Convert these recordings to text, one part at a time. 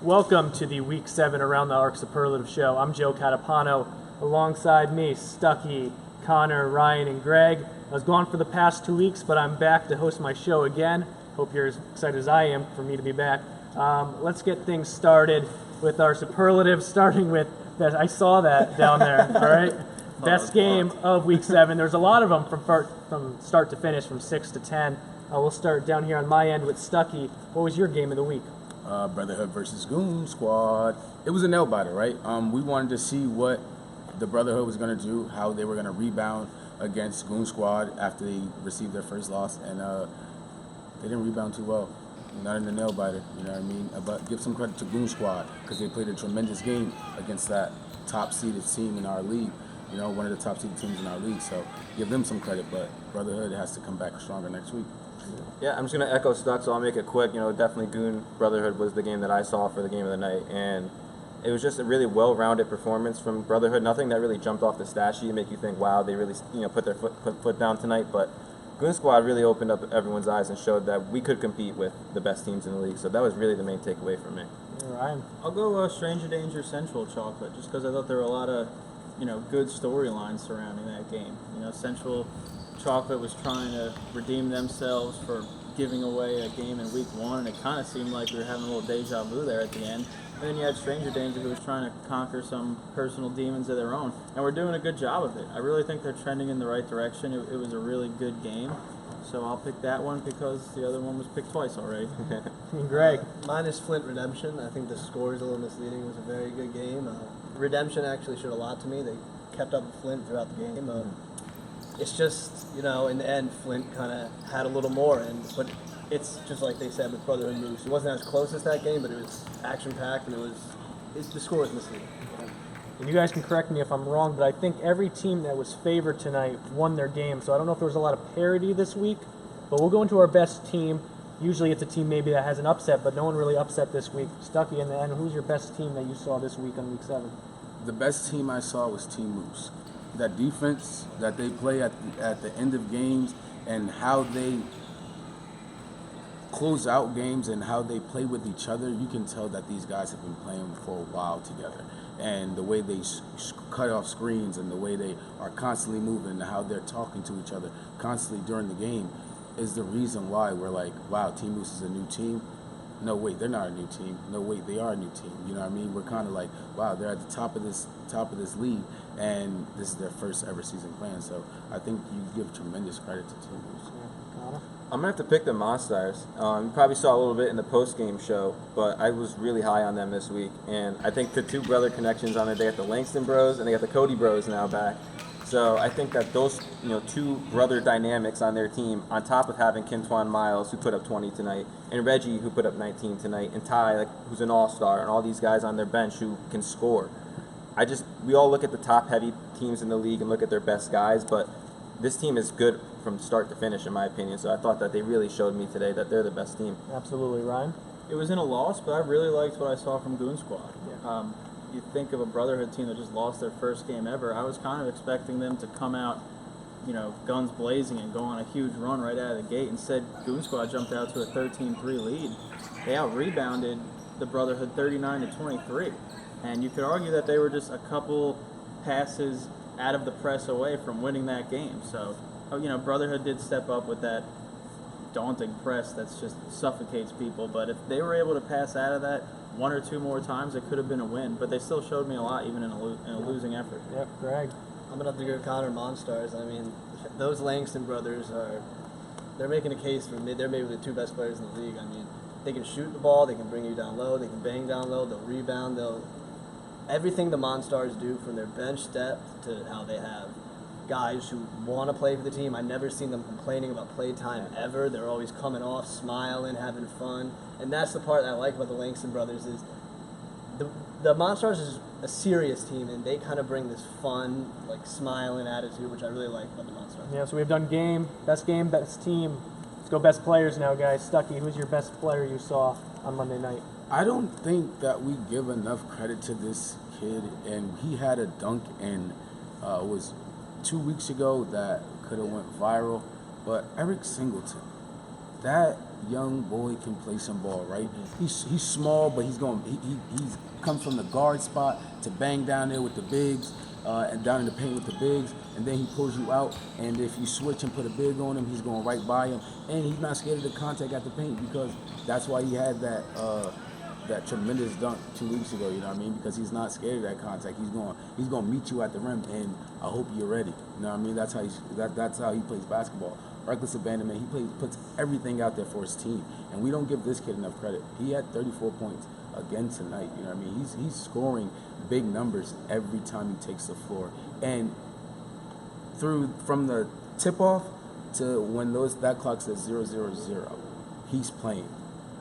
Welcome to the Week 7 Around the Arc Superlative Show. I'm Joe Catapano. Alongside me, Stuckey, Connor, Ryan, and Greg. I was gone for the past 2 weeks, but I'm back to host my show again. Hope you're as excited as I am for me to be back. Let's get things started with our superlatives, starting with that. I saw that down there, all right? Best game of Week 7. There's a lot of them from start to finish, from 6 to 10. We'll start down here on my end with Stuckey. What was your game of the week? Brotherhood versus Goon Squad. It was a nail biter, right? We wanted to see what the Brotherhood was going to do, how they were going to rebound against Goon Squad after they received their first loss, and they didn't rebound too well. Not in the nail biter, you know what I mean? But give some credit to Goon Squad because they played a tremendous game against that top-seeded team in our league. You know, one of the top-seeded teams in our league. So give them some credit, but Brotherhood has to come back stronger next week. Yeah, I'm just going to echo Stuck, so I'll make it quick. You know, definitely Goon Brotherhood was the game that I saw for the game of the night, and it was just a really well-rounded performance from Brotherhood. Nothing that really jumped off the stat sheet and make you think, wow, they really put their foot down tonight. But Goon Squad really opened up everyone's eyes and showed that we could compete with the best teams in the league. So that was really the main takeaway for me. Ryan? I'll go Stranger Danger Central Chocolate, just because I thought there were a lot of, good storylines surrounding that game. Central Chocolate was trying to redeem themselves for giving away a game in week 1, and it kind of seemed like we were having a little deja vu there at the end. And then you had Stranger Danger, who was trying to conquer some personal demons of their own, and we're doing a good job of it. I really think they're trending in the right direction. It was a really good game, so I'll pick that one because the other one was picked twice already. Greg? Mine is Flint Redemption. I think the score is a little misleading. It was a very good game. Redemption actually showed a lot to me. They kept up with Flint throughout the game. It's just, in the end, Flint kind of had a little more. But it's just like they said with Brotherhood moves. It wasn't as close as that game, but it was action-packed, and the score was misleading. And you guys can correct me if I'm wrong, but I think every team that was favored tonight won their game. So I don't know if there was a lot of parity this week, but we'll go into our best team. Usually it's a team maybe that has an upset, but no one really upset this week. Stuckey, in the end, who's your best team that you saw this week on Week 7? The best team I saw was Team Moose. That defense that they play at the end of games and how they close out games and how they play with each other, you can tell that these guys have been playing for a while together. And the way they cut off screens and the way they are constantly moving and how they're talking to each other constantly during the game is the reason why we're like, wow, Team Moose is a new team. No, wait, they're not a new team. No, wait, they are a new team. You know what I mean? We're kind of like, wow, they're at the top of this league, and this is their first ever season playing. So I think you give tremendous credit to Team Moose. I'm going to have to pick the Monstars. You probably saw a little bit in the post-game show, but I was really high on them this week. And I think the two brother connections on it, they got the Langston bros and they got the Cody bros now back. So I think that those two brother dynamics on their team, on top of having Kintwan Miles, who put up 20 tonight, and Reggie, who put up 19 tonight, and Ty, who's an all-star, and all these guys on their bench who can score. We all look at the top-heavy teams in the league and look at their best guys, but this team is good from start to finish, in my opinion. So I thought that they really showed me today that they're the best team. Absolutely. Ryan? It was in a loss, but I really liked what I saw from Goon Squad. Yeah. You think of a Brotherhood team that just lost their first game ever. I was kind of expecting them to come out, guns blazing and go on a huge run right out of the gate. Instead, Goon Squad jumped out to a 13-3 lead. They out-rebounded the Brotherhood 39-23. And you could argue that they were just a couple passes out of the press away from winning that game. So, Brotherhood did step up with that daunting press that's just suffocates people. But if they were able to pass out of that one or two more times, it could have been a win. But they still showed me a lot, even in a losing effort. Yep, Greg. I'm going to have to go Connor Monstars. I mean, those Langston brothers they're making a case for they're maybe the two best players in the league. I mean, they can shoot the ball, they can bring you down low, they can bang down low, they'll rebound, everything the Monstars do, from their bench depth to how they have guys who want to play for the team. I've never seen them complaining about play time ever. They're always coming off, smiling, having fun. And that's the part that I like about the Langston brothers is the Monstars is a serious team, and they kind of bring this fun, smiling attitude, which I really like about the Monstars. Yeah, so we've done best game, best team. Let's go best players now, guys. Stuckey, who's your best player you saw on Monday night? I don't think that we give enough credit to this kid, and he had a dunk and was 2 weeks ago that could have went viral. But Eric Singleton, that young boy can play some ball, right? He's small, but he's comes from the guard spot to bang down there with the bigs, and down in the paint with the bigs, and then he pulls you out. And if you switch and put a big on him, he's going right by him, and he's not scared of the contact at the paint, because that's why he had that tremendous dunk 2 weeks ago. You know what I mean? Because he's not scared of that contact. He's going to meet you at the rim, and I hope you're ready. You know what I mean? That's how he plays basketball. Reckless abandonment. He puts everything out there for his team, and we don't give this kid enough credit. He had 34 points again tonight. You know what I mean? He's scoring big numbers every time he takes the floor, and from the tip off to when that clock says 0-0-0, he's playing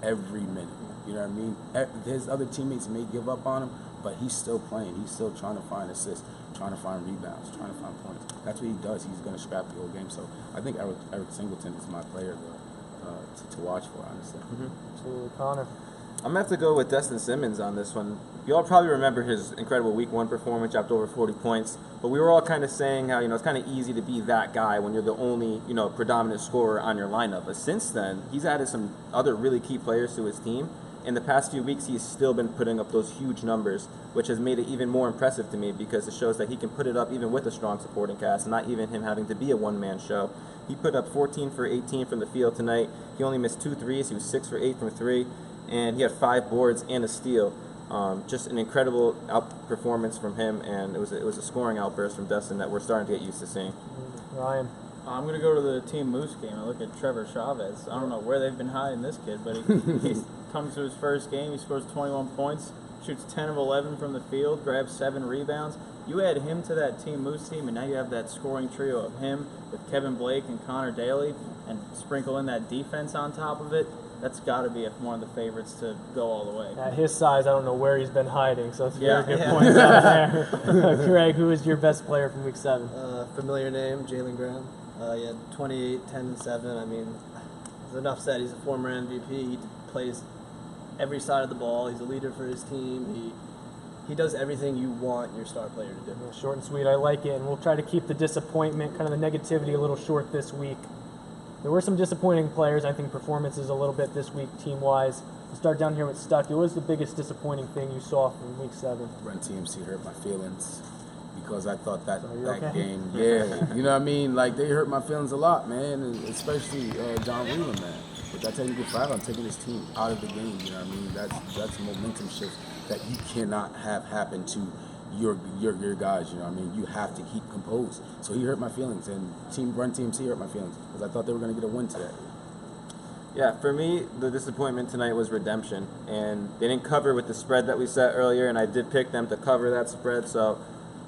every minute. You know what I mean? His other teammates may give up on him, but he's still playing. He's still trying to find assists, trying to find rebounds, trying to find points. That's what he does. He's going to scrap the whole game. So I think Eric Singleton is my player to watch for, honestly. Absolutely. Connor. I'm going to have to go with Destin Simmons on this one. You all probably remember his incredible Week 1 performance, dropped over 40 points. But we were all kind of saying how, it's kind of easy to be that guy when you're the only, predominant scorer on your lineup. But since then, he's added some other really key players to his team. In the past few weeks, he's still been putting up those huge numbers, which has made it even more impressive to me, because it shows that he can put it up even with a strong supporting cast, not even him having to be a one-man show. He put up 14 for 18 from the field tonight. He only missed 2 threes. He was 6 for 8 from 3, and he had 5 boards and a steal. Just an incredible outperformance from him, and it was a scoring outburst from Destin that we're starting to get used to seeing. Ryan. I'm going to go to the Team Moose game and look at Trevor Chavez. I don't know where they've been hiding this kid, but he comes to his first game. He scores 21 points, shoots 10 of 11 from the field, grabs 7 rebounds. You add him to that Team Moose team, and now you have that scoring trio of him with Kevin Blake and Connor Daly, and sprinkle in that defense on top of it. That's got to be one of the favorites to go all the way. At his size, I don't know where he's been hiding, so it's a very good point out there. Craig, who is your best player from Week 7? Familiar name, Jalen Graham. He had 28, 10, and 7. I mean, there's enough said. He's a former MVP. He plays every side of the ball. He's a leader for his team. He does everything you want your star player to do. Yeah, short and sweet. I like it. And we'll try to keep the disappointment, kind of the negativity, a little short this week. There were some disappointing players. I think performances a little bit this week, team-wise. We'll start down here with Stucky. What was the biggest disappointing thing you saw from Week 7? Run TMC hurt my feelings, because I thought that okay? game, you know what I mean? Like, they hurt my feelings a lot, man, and especially John Wheeler, man. With that technical foul, I'm taking his team out of the game, you know what I mean? That's a momentum shift that you cannot have happen to your guys, you know what I mean? You have to keep composed. So he hurt my feelings, and Run TMC hurt my feelings, because I thought they were going to get a win today. Yeah, for me, the disappointment tonight was redemption, and they didn't cover with the spread that we set earlier, and I did pick them to cover that spread, so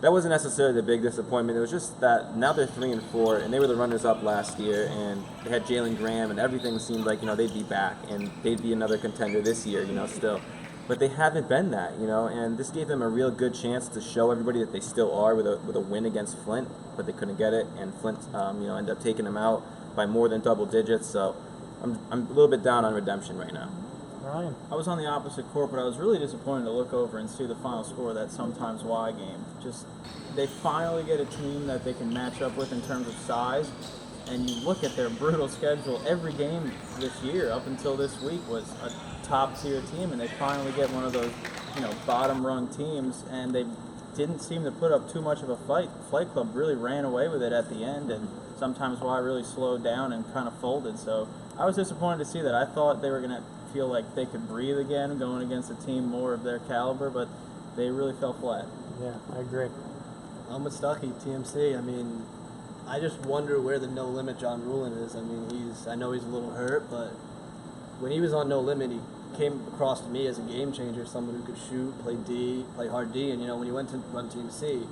that wasn't necessarily the big disappointment. It was just that now they're 3-4, and they were the runners-up last year, and they had Jalen Graham, and everything seemed like, they'd be back, and they'd be another contender this year, still. But they haven't been that, and this gave them a real good chance to show everybody that they still are with a win against Flint, but they couldn't get it, and Flint, ended up taking them out by more than double digits, so I'm a little bit down on redemption right now. Ryan. I was on the opposite court, but I was really disappointed to look over and see the final score of that Sometimes Why game. Just, they finally get a team that they can match up with in terms of size, and you look at their brutal schedule. Every game this year, up until this week, was a top-tier team, and they finally get one of those, bottom-rung teams, and they didn't seem to put up too much of a fight. Flight Club really ran away with it at the end, and Sometimes Why really slowed down and kind of folded. So I was disappointed to see that. I thought they were going to feel like they could breathe again going against a team more of their caliber, but they really fell flat. Yeah, I agree. I'm with Stucky, TMC. I mean, I just wonder where the No Limit John Rulin is. I mean, I know he's a little hurt, but when he was on No Limit, he came across to me as a game changer, someone who could shoot, play D, play hard D, and when he went to Run TMC,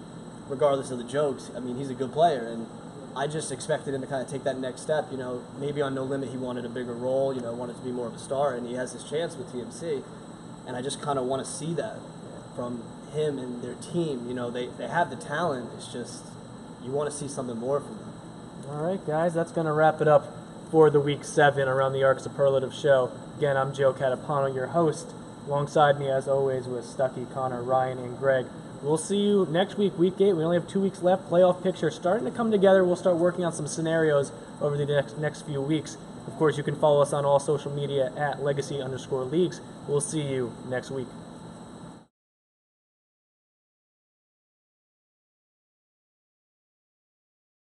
regardless of the jokes, I mean, he's a good player, and I just expected him to kind of take that next step. Maybe on No Limit he wanted a bigger role, wanted to be more of a star, and he has his chance with TMC. And I just kind of want to see that from him and their team. They have the talent. It's just you want to see something more from them. All right, guys, that's going to wrap it up for the Week 7 Around the Arc Superlative Show. Again, I'm Joe Catapano, your host. Alongside me, as always, with Stucky, Connor, Ryan, and Greg. We'll see you next week, Week 8. We only have 2 weeks left. Playoff picture starting to come together. We'll start working on some scenarios over the next few weeks. Of course, you can follow us on all social media at legacy_leagues. We'll see you next week.